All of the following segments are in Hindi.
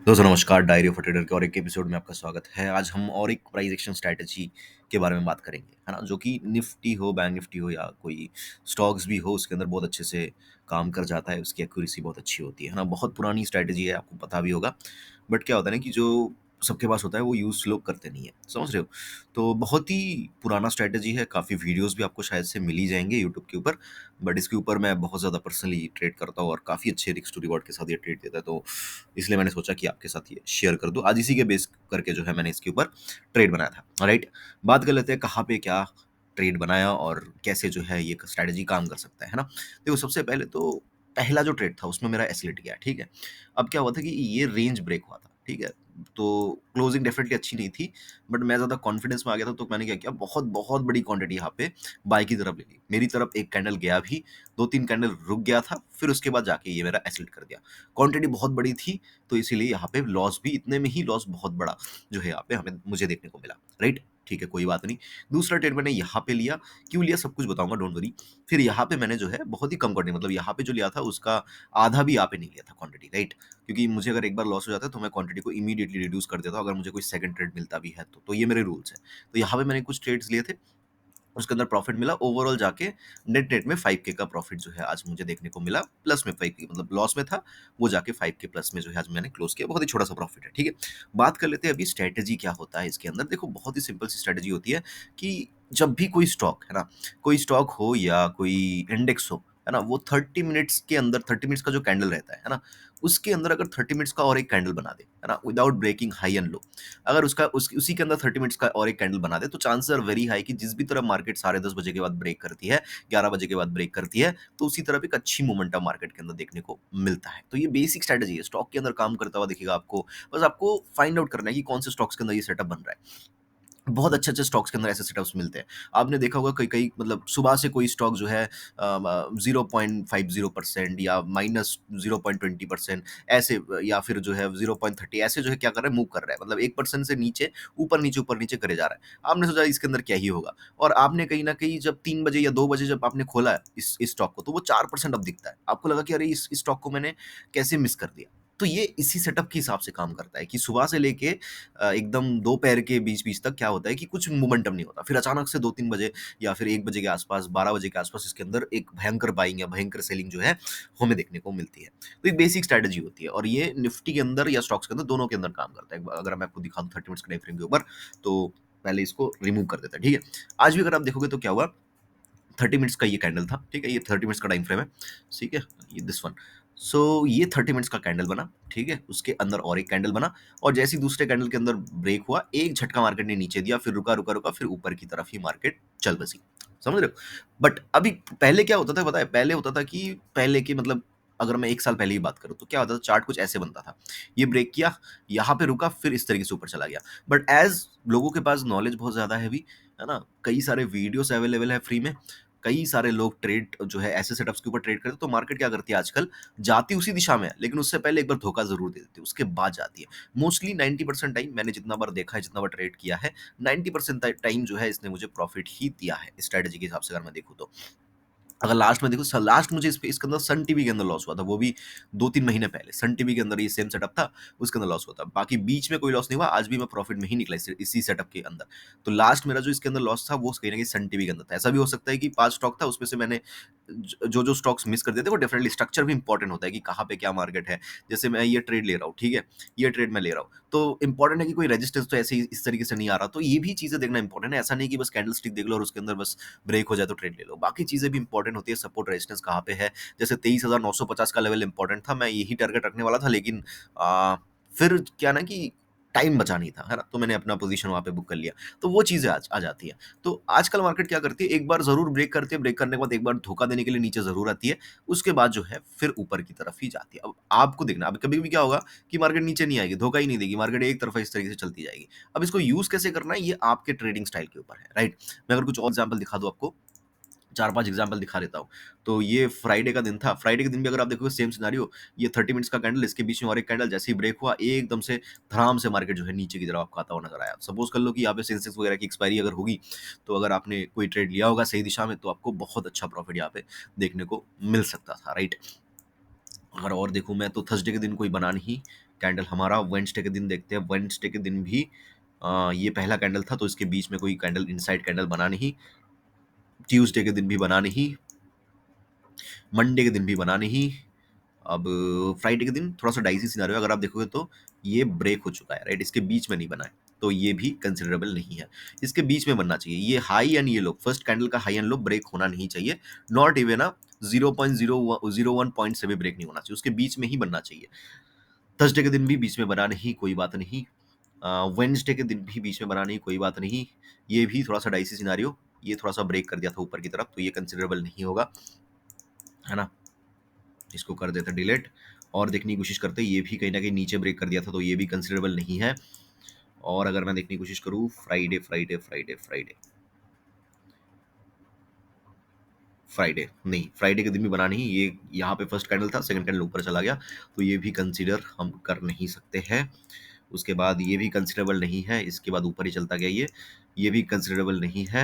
दोस्तों नमस्कार, डायरी ऑफ अ ट्रेडर के और एक एपिसोड में आपका स्वागत है। आज हम और एक प्राइस एक्शन स्ट्रैटेजी के बारे में बात करेंगे, है ना? जो कि निफ्टी हो, बैंक निफ्टी हो या कोई स्टॉक्स भी हो, उसके अंदर बहुत अच्छे से काम कर जाता है, उसकी एक्यूरेसी बहुत अच्छी होती है ना? बहुत पुरानी स्ट्रैटेजी है, आपको पता भी होगा। बट क्या होता है ना कि जो सबके पास होता है, वो यूज़ लोग करते नहीं हैं, समझ रहे हो? तो बहुत ही पुराना स्ट्रैटेजी है, काफ़ी वीडियोज़ भी आपको शायद से मिल ही जाएँगे यूट्यूब के ऊपर। बट इसके ऊपर मैं बहुत ज़्यादा पर्सनली ट्रेड करता हूँ और काफ़ी अच्छे रिस्क टू रिवॉर्ड के साथ ये ट्रेड देता है, तो इसलिए मैंने सोचा कि आपके साथ ये शेयर कर दूँ। आज इसी के बेस करके जो है मैंने इसके ऊपर ट्रेड बनाया था, राइट? बात कर लेते हैं कहाँ पे क्या ट्रेड बनाया और कैसे जो है ये स्ट्रैटेजी काम कर सकता है ना? देखो सबसे पहले तो पहला जो ट्रेड था उसमें मेरा एसलेट गया, ठीक है? अब क्या हुआ था कि ये रेंज ब्रेक हुआ था, ठीक है? तो क्लोजिंग डेफिनिटली अच्छी नहीं थी, बट मैं ज़्यादा कॉन्फिडेंस में आ गया था, तो मैंने क्या किया, बहुत बहुत बड़ी क्वांटिटी यहाँ पे बाय की तरफ ले ली। मेरी तरफ एक कैंडल गया भी, 2-3 कैंडल रुक गया था, फिर उसके बाद जाके ये मेरा एसलेट कर दिया। क्वांटिटी बहुत बड़ी थी, तो इसीलिए यहाँ पे लॉस भी, इतने में ही लॉस बहुत बड़ा जो है यहाँ पे हमें मुझे देखने को मिला, राइट? ठीक है, कोई बात नहीं। दूसरा ट्रेड मैंने यहाँ पे लिया, क्यों लिया सब कुछ बताऊँगा, डोंट वरी। फिर यहाँ पे मैंने जो है बहुत ही कम क्वांटिटी, मतलब यहाँ पे जो लिया था उसका आधा भी यहाँ पे नहीं लिया था क्वांटिटी, राइट? क्योंकि मुझे अगर एक बार लॉस हो जाता है तो मैं क्वांटिटी को इमीडिएटली रिड्यूस कर देता हूँ, अगर मुझे कोई सेकंड ट्रेड मिलता भी है तो ये मेरे रूल्स हैं। तो यहाँ पे मैंने कुछ ट्रेड्स लिए थे, उसके अंदर प्रॉफिट मिला, ओवरऑल जाके नेट-नेट में 5 के का प्रॉफिट जो है आज मुझे देखने को मिला, प्लस में 5 के, मतलब लॉस में था, वो जाके 5 के प्लस में जो है आज मैंने क्लोज़ किया, बहुत ही छोटा-सा प्रॉफिट है, ठीक है? बात कर लेते हैं अभी स्ट्रैटेजी क्या होता है इसके अंदर। देखो बहुत ही सिंपल सी स्ट्रैटेजी होती है कि जब भी कोई स्टॉक, है ना? कोई स्टॉक हो या कोई इंडेक्स हो, है ना? वो 30 मिनट्स के अंदर, 30 मिनट्स का जो कैंडल रहता है ना? उसके अंदर अगर 30 मिनट्स का और एक कैंडल बना दे, है ना? Without breaking high and low, अगर उसका उसी के अंदर 30 मिनट्स का और एक कैंडल बना दे, तो चांसेस आर वेरी हाई कि जिस भी तरफ मार्केट साढ़े 10 बजे के बाद ब्रेक करती है, 11 बजे के बाद ब्रेक करती है, तो उसी तरफ एक अच्छी मोमेंटम मार्केट के अंदर देखने को मिलता है। तो ये बेसिक स्ट्रैटेजी है, स्टॉक के अंदर काम करता हुआ दिखेगा आपको। बस आपको फाइंड आउट करना है कि कौन से स्टॉक्स के अंदर ये सेटअप बन रहा है। बहुत अच्छे-अच्छे स्टॉक्स के अंदर ऐसे सेटअप्स मिलते हैं। आपने देखा होगा कई-कई, मतलब सुबह से कोई स्टॉक जो है 0.50% या माइनस 0.20% ऐसे, या फिर जो है 0.30 ऐसे जो है क्या कर रहा है, मूव कर रहा है। मतलब 1% से नीचे, ऊपर-नीचे, ऊपर-नीचे करे जा रहा है। आपने सोचा इसके अंदर क्या ही होगा, और आपने कहीं न कहीं जब 3 बजे या 2 बजे जब आपने खोला है इस स्टॉक को, तो वो 4% अब दिखता है। आपको लगा कि अरे इस स्टॉक को मैंने कैसे मिस कर दिया? तो ये इसी सेटअप के हिसाब से काम करता है कि सुबह से लेके एकदम दोपहर के बीच-बीच तक क्या होता है कि कुछ मोमेंटम नहीं होता। फिर अचानक से 2-3 बजे या फिर 1 बजे के आस-पास, 12 बजे के आस-पास इसके अंदर एक भयंकर बाइंग या भयंकर सेलिंग जो है, हमें देखने को मिलती है। तो एक बेसिक स्ट्रैटेजी होती है और ये निफ्टी के अंदर या स्टॉक्स के अंदर, दोनों के अंदर काम करता है। अगर मैं आपको दिखा दूँ 30 मिनट्स के टाइम फ्रेम के ऊपर, तो पहले इसको रिमूव कर देता है, ठीक है? आज भी अगर आप देखोगे तो क्या हुआ, 30 मिनट्स का ये कैंडल था, ठीक है? ये 30 मिनट्स का टाइम फ्रेम है, ठीक है? ये दिस वन। सो ये 30 मिनट्स का कैंडल बना, ठीक है? उसके अंदर और एक कैंडल बना, और जैसे ही दूसरे कैंडल के अंदर ब्रेक हुआ, एक झटका मार्केट ने नीचे दिया, फिर रुका, रुका, रुका, फिर ऊपर की तरफ ही मार्केट चल बसी। समझ रहे हो? बट अभी पहले क्या होता था पता है? पहले होता था कि पहले की, मतलब अगर मैं 1 साल पहले की बात करूँ, तो क्या होता था, चार्ट कुछ ऐसे बनता था। ये ब्रेक किया, यहाँ पे रुका, फिर इस तरीके से ऊपर चला गया। बट ऐज़ लोगों के पास नॉलेज बहुत ज़्यादा है अभी, है ना? कई सारे वीडियोज़ अवेलेबल है फ्री में, कई सारे लोग ट्रेड जो है ऐसे सेटअप्स के ऊपर ट्रेड करते हैं, तो मार्केट क्या करती है आजकल, जाती उसी दिशा में है, लेकिन उससे पहले एक बार धोखा ज़रूर दे देती है, उसके बाद जाती है। मोस्टली 90% टाइम मैंने जितना बार देखा है, जितना बार ट्रेड किया है, 90% टाइम जो है इसने मुझे प्रॉफिट ही दिया है, स्ट्रैटेजी के हिसाब से अगर मैं देखूँ तो। अगर लास्ट में देखो, लास्ट मुझे इसके अंदर सन टीवी के अंदर लॉस हुआ था, वो भी 2-3 महीने पहले। सन टीवी के अंदर ये सेम सेटअप था, उसके अंदर लॉस हुआ था। बाकी बीच में कोई लॉस नहीं हुआ, आज भी मैं प्रॉफिट में ही निकला इसी सेटअप के अंदर। तो लास्ट मेरा जो इसके अंदर लॉस था, वो कहीं न कहीं सन टीवी के अंदर था। ऐसा भी हो सकता है कि 5 स्टॉक था, उसमें से मैंने जो स्टॉक्स मिस कर दिए थे, वो डेफिनिटली स्ट्रक्चर भी इंपॉर्टेंट होता है कि कहाँ पे क्या मार्केट है। जैसे मैं ये ट्रेड ले रहा हूँ, ठीक है? ये ट्रेड मैं ले रहा हूँ, तो इंपॉर्टेंट है कि कोई रेजिस्टेंस तो ऐसे ही इस तरीके से नहीं आ रहा। तो ये भी चीज़ें देखना इंपॉर्टेंट है। ऐसा नहीं कि बस कैंडलस्टिक देख लो और उसके अंदर बस ब्रेक हो जाए तो ट्रेड ले लो। बाकी चीज़ें भी इंपॉर्टेंट होती है, सपोर्ट रेजिस्टेंस कहाँ पे है। जैसे 23,950 का लेवल इंपॉर्टेंट था, मैं यही टारगेट रखने वाला था, लेकिन फिर क्या ना कि टाइम बचा नहीं था, है ना? तो मैंने अपना पोज़ीशन वहाँ पे बुक कर लिया। तो वो चीज़ें आज आ जाती हैं। तो आजकल मार्केट क्या करती है, एक बार ज़रूर ब्रेक करती है, ब्रेक करने के बाद एक बार धोखा देने के लिए नीचे ज़रूर आती है, उसके बाद जो है फिर ऊपर की तरफ ही जाती है। अब आपको देखना, अब कभी-कभी क्या होगा कि मार्केट नीचे नहीं आएगी, धोखा ही नहीं देगी, मार्केट एक तरफा इस तरीके से चलती जाएगी। अब इसको यूज़ कैसे करना है, ये आपके ट्रेडिंग स्टाइल के ऊपर है, राइट? मैं अगर कुछ और एग्ज़ाम्पल दिखा दूँ आपको, 4-5 एग्ज़ाम्पल दिखा देता हूँ। तो ये फ्राइडे का दिन था, फ्राइडे के दिन भी अगर आप देखोगे सेम सिनेरियो, ये 30 मिनट्स का कैंडल, इसके बीच में और एक कैंडल, जैसे ही ब्रेक हुआ, एकदम से धड़ाम से मार्केट जो है नीचे की तरफ आपको आता हुआ नज़र आया। सपोज़ कर लो कि यहाँ पे सेंसेक्स वगैरह की एक्सपायरी अगर होगी, तो अगर आपने कोई ट्रेड लिया होगा सही दिशा में, तो आपको बहुत अच्छा प्रॉफ़िट यहाँ पे देखने को मिल सकता था, राइट? अगर और देखूँ मैं, तो थर्सडे के दिन कोई बना नहीं, कैंडल हमारा वेडनेसडे के दिन देखते हैं। वेडनेसडे के दिन भी ये पहला कैंडल था, तो इसके बीच में कोई कैंडल इनसाइड कैंडल बना नहीं। ट्यूसडे के दिन भी बना नहीं, मंडे के दिन भी बना नहीं। अब फ्राइडे के दिन थोड़ा सा डाइसी सिनारियो, अगर आप देखोगे तो ये ब्रेक हो चुका है, राइट? इसके बीच में नहीं बना है, तो ये भी कंसिडरेबल नहीं है। इसके बीच में बनना चाहिए। ये हाई एंड ये लो, फर्स्ट कैंडल का हाई एंड लो ब्रेक होना नहीं चाहिए। नॉट इवन 0.001 पॉइंट से भी ब्रेक नहीं होना चाहिए, उसके बीच में ही बनना चाहिए। थर्सडे के दिन भी बीच में बना नहीं, कोई बात नहीं। वेडनेसडे के दिन भी बीच में बना नहीं, कोई बात नहीं। ये भी थोड़ा सा डाइसी सिनारियो, ये थोड़ा सा ब्रेक कर दिया था ऊपर की तरफ, तो ये कंसिडरेबल नहीं होगा, है ना? इसको कर देते डिलीट और देखने की कोशिश करते, ये भी कहीं ना कहीं नीचे ब्रेक कर दिया था, तो ये भी कंसिडरेबल नहीं है। और अगर मैं देखने की कोशिश करूँ Friday Friday Friday Friday Friday नहीं, फ्राइडे के दिन भी बना नहीं। ये यहाँ पे फर्स्ट कैंडल था, सेकंड कैंडल ऊपर चला गया, तो ये भी कंसीडर हम कर नहीं सकते हैं। उसके बाद ये भी कंसिडरेबल नहीं है, इसके बाद ऊपर ही चलता गया ये भी कंसिडरेबल नहीं है।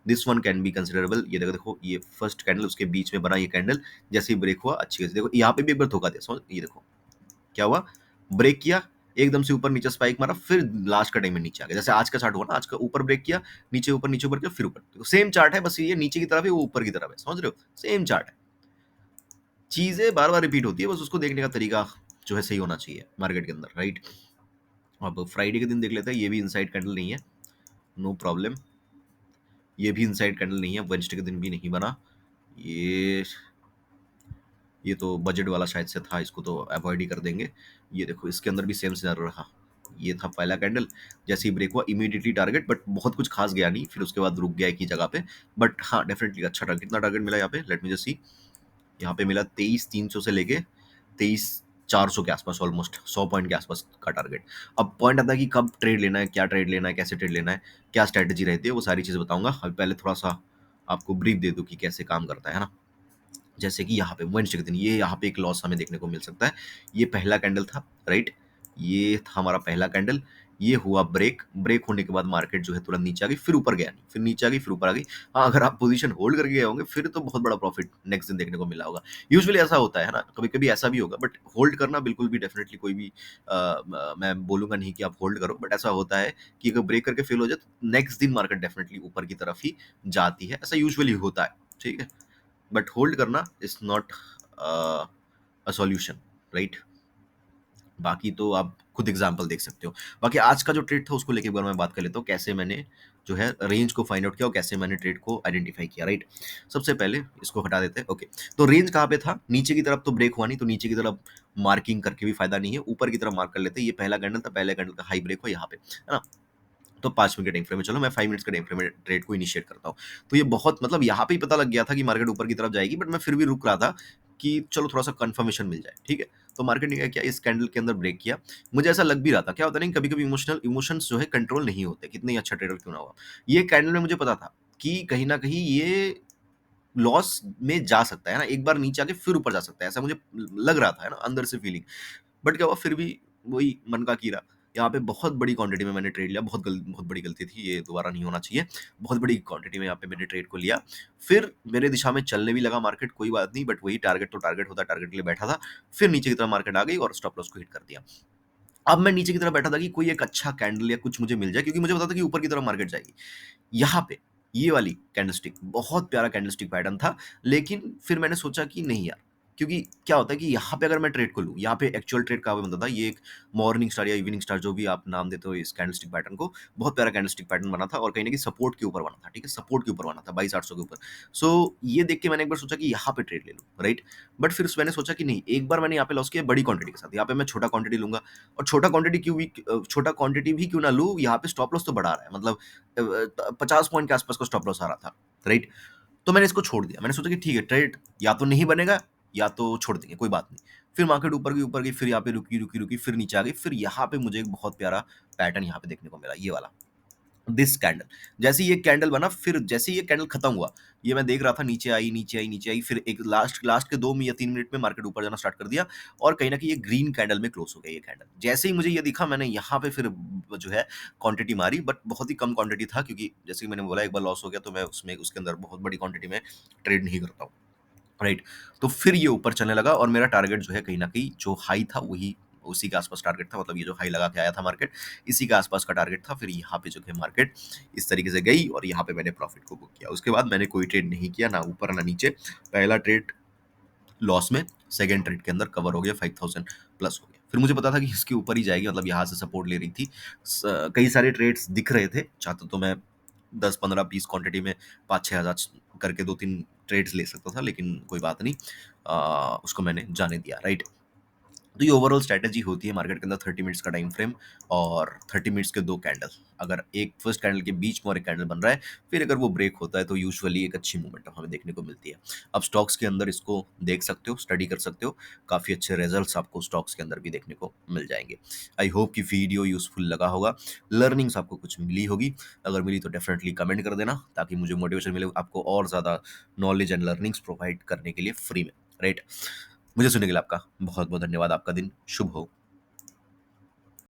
This one can be considerable. ये देखो देखो, ये फर्स्ट कैंडल उसके बीच में बना ये कैंडल, जैसे ही ब्रेक हुआ अच्छी से देखो, यहाँ पे भी एक बार धोखा दिया, समझ? ये देखो क्या हुआ, ब्रेक किया, एकदम से ऊपर नीचे स्पाइक मारा, फिर लास्ट का टाइम में नीचे आ गया। जैसे आज का चार्ट हुआ ना, आज का ऊपर ब्रेक किया, नीचे ऊपर किया, फिर ऊपर। सेम चार्ट है, बस ये नीचे की तरफ है, वो ऊपर की तरफ है, समझ रहे हो? सेम चार्ट है, चीजें बार बार रिपीट होती है, बस उसको देखने का तरीका जो है सही होना चाहिए मार्केट के अंदर, राइट? अब फ्राइडे के दिन देख लेते हैं, ये भी इनसाइड कैंडल नहीं है, नो प्रॉब्लम। ये भी इनसाइड कैंडल नहीं है, वेडनेसडे के दिन भी नहीं बना। ये ये तो बजट वाला शायद से था, इसको तो अवॉइड ही कर देंगे। ये देखो, इसके अंदर भी सेम सिनारियो रहा। ये था पहला कैंडल, जैसे ही ब्रेक हुआ इमीडिएटली टारगेट, बट बहुत कुछ खास गया नहीं, फिर उसके बाद रुक गया एक ही जगह पे। बट हाँ, डेफिनेटली अच्छा टारगेट। कितना टारगेट मिला यहाँ पे, लेट मी जस्ट सी। यहाँ पे मिला 23,300 से लेके 23,400 के आसपास, ऑलमोस्ट 100 पॉइंट के आसपास का टारगेट। अब पॉइंट आता है कि कब ट्रेड लेना है, क्या ट्रेड लेना है, कैसे ट्रेड लेना है, क्या स्ट्रैटेजी रहती है, वो सारी चीज़ें बताऊंगा। अभी पहले थोड़ा सा आपको ब्रीफ दे दूँ कि कैसे काम करता है ना। जैसे कि यहाँ पे वेडनेसडे के दिन ये यहाँ पे एक लॉस हमें देखने को मिल सकता है। ये पहला कैंडल था, राइट? ये था हमारा पहला कैंडल, ये हुआ ब्रेक। ब्रेक होने के बाद मार्केट जो है तुरंत नीचे आ गई, फिर ऊपर गया नहीं, फिर नीचे आ गई, फिर ऊपर आ गई। हाँ, अगर आप पोजीशन होल्ड करके गए होंगे फिर तो बहुत बड़ा प्रॉफिट नेक्स्ट दिन देखने को मिला होगा। यूजुअली ऐसा होता है ना, कभी कभी ऐसा भी होगा, बट होल्ड करना बिल्कुल भी डेफिनेटली कोई भी मैं बोलूंगा नहीं कि आप होल्ड करो, बट ऐसा होता है कि अगर ब्रेक करके फेल हो जाए तो नेक्स्ट दिन मार्केट डेफिनेटली ऊपर की तरफ ही जाती है, ऐसा यूजुअली होता है, ठीक है? बट होल्ड करना is not a solution, right? बाकी तो आप खुद एग्जांपल देख सकते हो। बाकी आज का जो ट्रेड था उसको लेके एक बार मैं बात कर लेता हूँ, कैसे मैंने जो है रेंज को फाइंड आउट किया और कैसे मैंने ट्रेड को आइडेंटिफाई किया, राइट? सबसे पहले इसको हटा देते हैं, ओके। तो रेंज कहाँ पे था, नीचे की तरफ तो ब्रेक हुआ नहीं, तो नीचे की तरफ मार्किंग करके भी फायदा नहीं है, ऊपर की तरफ मार्क कर लेते हैं। ये पहला कैंडल था, पहले कैंडल का हाई ब्रेक हुआ यहाँ पे, है ना? तो 5 मिनट के टाइम फ्रेम में, चलो मैं 5 मिनट्स के टाइम फ्रेम में ट्रेड को इनिशिएट करता हूँ। तो ये बहुत मतलब यहाँ पे ही पता लग गया था कि मार्केट ऊपर की तरफ जाएगी, बट मैं फिर भी रुक रहा था कि चलो थोड़ा-सा कन्फर्मेशन मिल जाए, ठीक है? तो मार्केट ने क्या किया, इस कैंडल के अंदर ब्रेक किया। मुझे ऐसा लग भी रहा था, क्या होता है ना, कभी-कभी इमोशंस जो है कंट्रोल नहीं होते, कितना ही अच्छा ट्रेडर क्यों ना हो। ये कैंडल में मुझे पता था कि कहीं न कहीं ये लॉस में जा सकता है ना, एक बार नीचे आके फिर ऊपर जा सकता है, ऐसा मुझे लग रहा था, है ना, अंदर से फीलिंग। बट क्या हुआ, फिर भी वही मन का कीड़ा। यहाँ पे बहुत बड़ी क्वांटिटी में मैंने ट्रेड लिया, बहुत बड़ी गलती थी, ये दोबारा नहीं होना चाहिए। बहुत बड़ी क्वांटिटी में यहाँ पे मैंने ट्रेड को लिया, फिर मेरे दिशा में चलने भी लगा मार्केट, कोई बात नहीं, बट वही टारगेट तो टारगेट होता है, टारगेट के लिए बैठा था। फिर नीचे की तरफ मार्केट आ गई और स्टॉप लॉस को हिट कर दिया। अब मैं नीचे की तरफ बैठा था कि कोई एक अच्छा कैंडल या कुछ मुझे मिल जाए, क्योंकि मुझे पता था कि ऊपर की तरफ मार्केट जाएगी। यहाँ पे ये वाली कैंडलस्टिक बहुत प्यारा कैंडलस्टिक पैटर्न था, लेकिन फिर मैंने सोचा कि नहीं यार, क्योंकि क्या होता है कि यहाँ पे अगर मैं ट्रेड को लूँ, यहाँ पे एक्चुअल ट्रेड कहाँ पे बनता था, ये एक मॉर्निंग स्टार या इवनिंग स्टार जो भी आप नाम देते हो इस कैंडलस्टिक पैटर्न को, बहुत प्यारा कैंडलस्टिक पैटर्न बना था और कहीं ना कहीं सपोर्ट के ऊपर बना था, ठीक है? सपोर्ट के ऊपर बना था 22,800 के ऊपर। सो ये देख के मैंने एक बार सोचा कि यहाँ पे ट्रेड ले लूँ, राइट? बट फिर मैंने सोचा कि नहीं, एक बार मैंने यहाँ पे लॉस किया बड़ी क्वांटिटी के साथ, यहाँ पे मैं छोटा क्वांटिटी लूंगा। और छोटा क्वांटिटी भी क्यों ना लूँ, यहाँ पे स्टॉप लॉस तो बढ़ा रहा है, मतलब 50 पॉइंट के आसपास का स्टॉप लॉस आ रहा था, राइट? तो मैंने इसको छोड़ दिया, मैंने सोचा कि ठीक है, ट्रेड या तो नहीं बनेगा या तो छोड़ देंगे, कोई बात नहीं। फिर मार्केट ऊपर गई, फिर यहाँ पे रुकी, फिर नीचे आ गई, फिर यहाँ पे मुझे एक बहुत प्यारा पैटर्न यहाँ पे देखने को मिला, ये वाला, दिस कैंडल। जैसे ही ये कैंडल बना, फिर जैसे ही ये कैंडल खत्म हुआ, ये मैं देख रहा था, नीचे आई, फिर एक लास्ट लास्ट के 2 या 3 मिनट में मार्केट ऊपर जाना स्टार्ट कर दिया और कहीं न कहीं ये ग्रीन कैंडल में क्लोज़ हो गया ये कैंडल। जैसे ही मुझे ये दिखा, मैंने यहाँ पे फिर जो है क्वांटिटी मारी, बट बहुत ही कम क्वांटिटी था, क्योंकि जैसे कि मैंने बोला एक बार लॉस हो गया तो मैं उसमें उसके अंदर बहुत बड़ी क्वांटिटी में ट्रेड नहीं करता हूँ, राइट? तो फिर ये ऊपर चलने लगा और मेरा टारगेट जो है कहीं न कहीं जो हाई था वही उसी के आसपास टारगेट था, मतलब ये जो हाई लगा के आया था मार्केट, इसी के आसपास का टारगेट था। फिर यहाँ पे जो है मार्केट इस तरीके से गई और यहाँ पे मैंने प्रॉफिट को बुक किया। उसके बाद मैंने कोई ट्रेड नहीं किया, ना ऊपर ना नीचे। पहला ट्रेड लॉस में, सेकंड ट्रेड के अंदर कवर हो गया, 5000 प्लस हो गया। फिर मुझे पता था कि इसके ऊपर ही जाएगी, मतलब यहाँ से सपोर्ट ले रही थी। कई सारे ट्रेड्स दिख रहे थे, चाहता तो मैं 10-15 पीस क्वांटिटी में 5-6 हज़ार करके 2-3 ट्रेड्स ले सकता था, लेकिन कोई बात नहीं, उसको मैंने जाने दिया, राइट। तो ये ओवरऑल स्ट्रैटेजी होती है मार्केट के अंदर। 30 मिनट्स का टाइम फ्रेम और 30 मिनट्स के दो कैंडल, अगर एक फर्स्ट कैंडल के बीच में और एक कैंडल बन रहा है, फिर अगर वो ब्रेक होता है तो यूजुअली एक अच्छी मूवमेंट हमें देखने को मिलती है। अब स्टॉक्स के अंदर इसको देख सकते हो, स्टडी कर सकते हो, काफ़ी अच्छे रिजल्ट्स आपको स्टॉक्स के अंदर भी देखने को मिल जाएंगे। आई होप कि वीडियो यूजफुल लगा होगा, लर्निंग्स आपको कुछ मिली होगी। अगर मिली तो डेफिनेटली कमेंट कर देना, ताकि मुझे मोटिवेशन मिले आपको और ज़्यादा नॉलेज एंड लर्निंग्स प्रोवाइड करने के लिए फ्री में, राइट। मुझे सुनने के लिए आपका बहुत बहुत धन्यवाद। आपका दिन शुभ हो।